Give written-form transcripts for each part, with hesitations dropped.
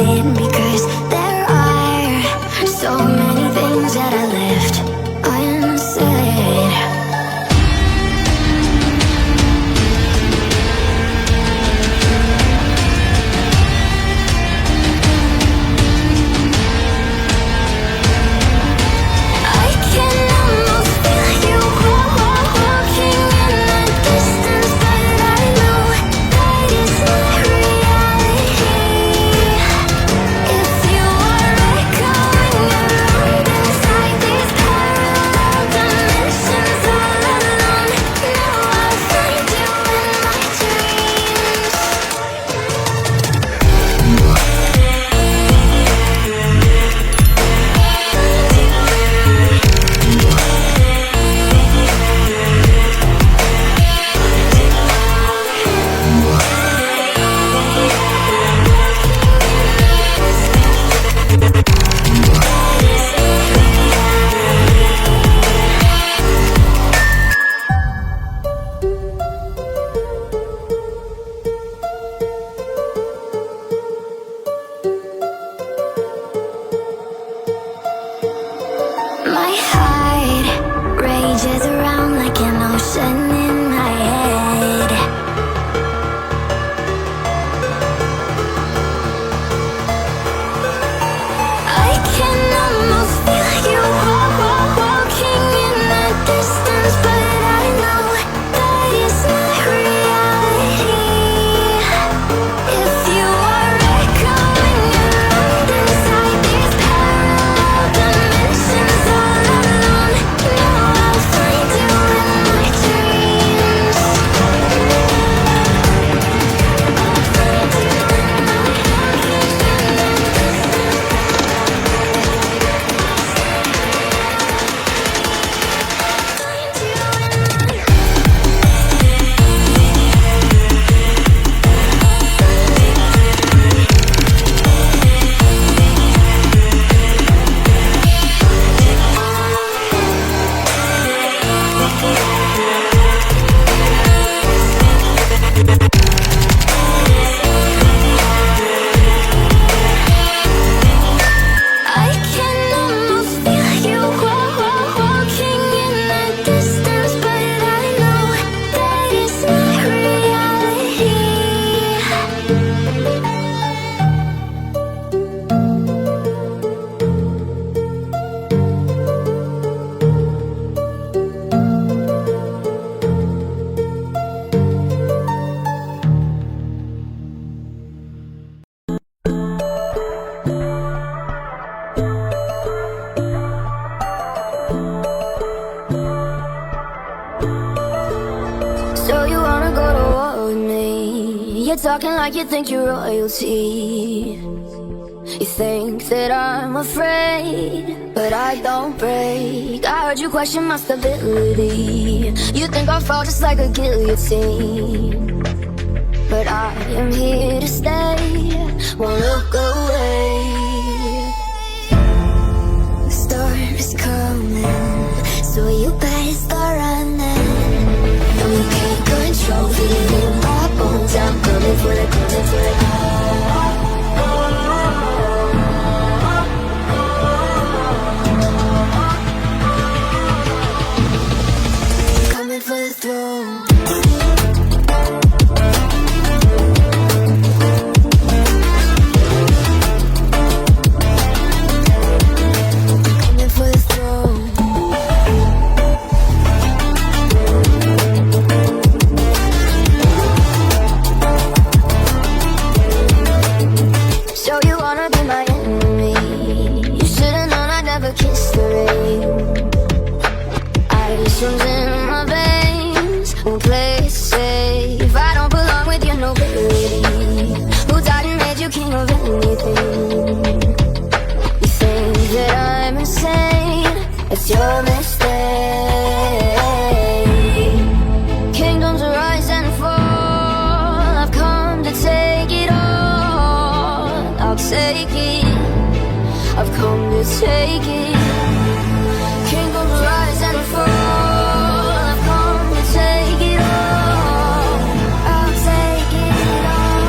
it because there are so many things that I left unsaid. I can almost feel you walking in the distance, but I know that it's not reality. If you are echoing around inside these parallel dimensions all alone, now I'll find you in my dreams. My heart rages around like an ocean in my head. I can almost feel you walking in the distance, but I know that it's not reality. If you are echoing around inside these parallel dimensions all alone, now I'll find you in my dreams. I can almost feel you walking in the distance, but I know that it's not reality. So you wanna go to war with me? You're talking like you think you're royalty. You think that I'm afraid, but I don't break. I heard you question my stability. You think I'll fall just like a guillotine, but I am here to stay, won't look away. The storm is coming, so you better start running. No, you can't control, feeling in my bones. I'm coming for the, coming for the. Coming for the throne. Coming for the throne. So you wanna be my enemy? You should've known I'd never kiss the rain. Ice runs in my veins, won't play it safe. I don't belong with your nobility. Who died and made you king of anything? You think that I'm insane? It's your mistake. Kingdoms rise and fall, I've come to take it all. I'll take it, I've come to take it. Kingdoms rise and fall, I've come to take it all. I'll take it all.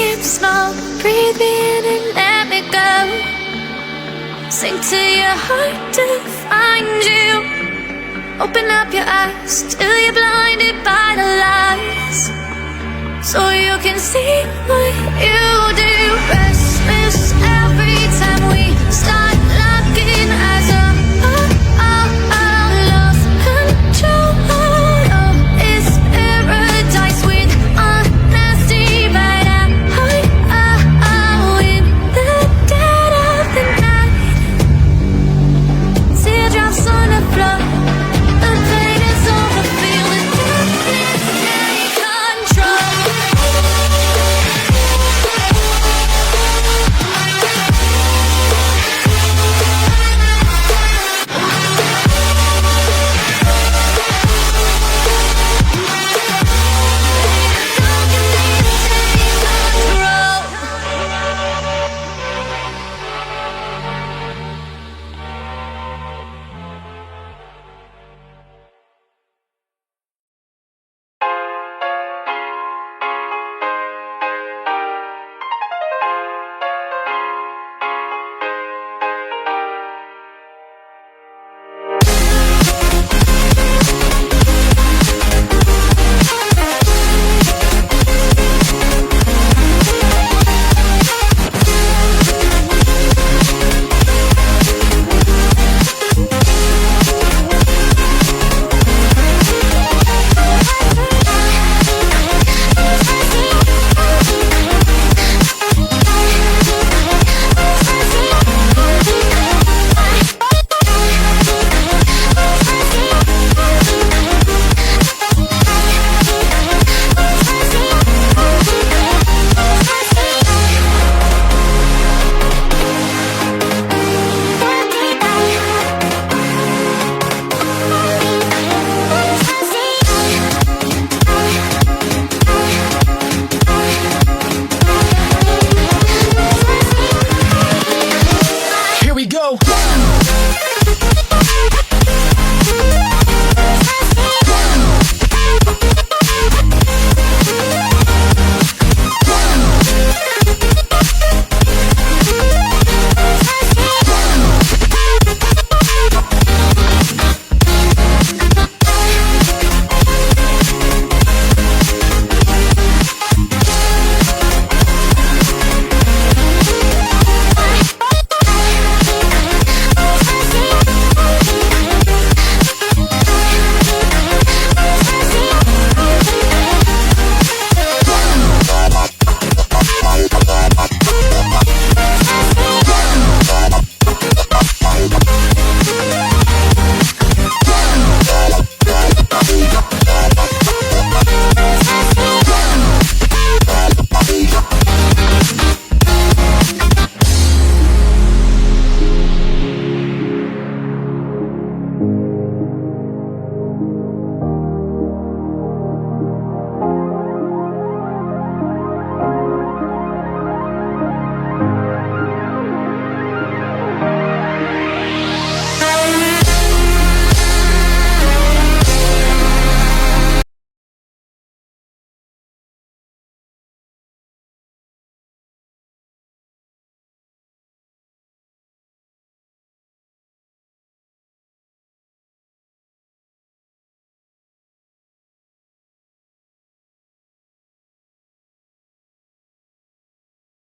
deep, slow. Breathe me in and let me go. Sink to your heart to find you. Open up your eyes till you're blinded by the lies, so you can see what you do. Restless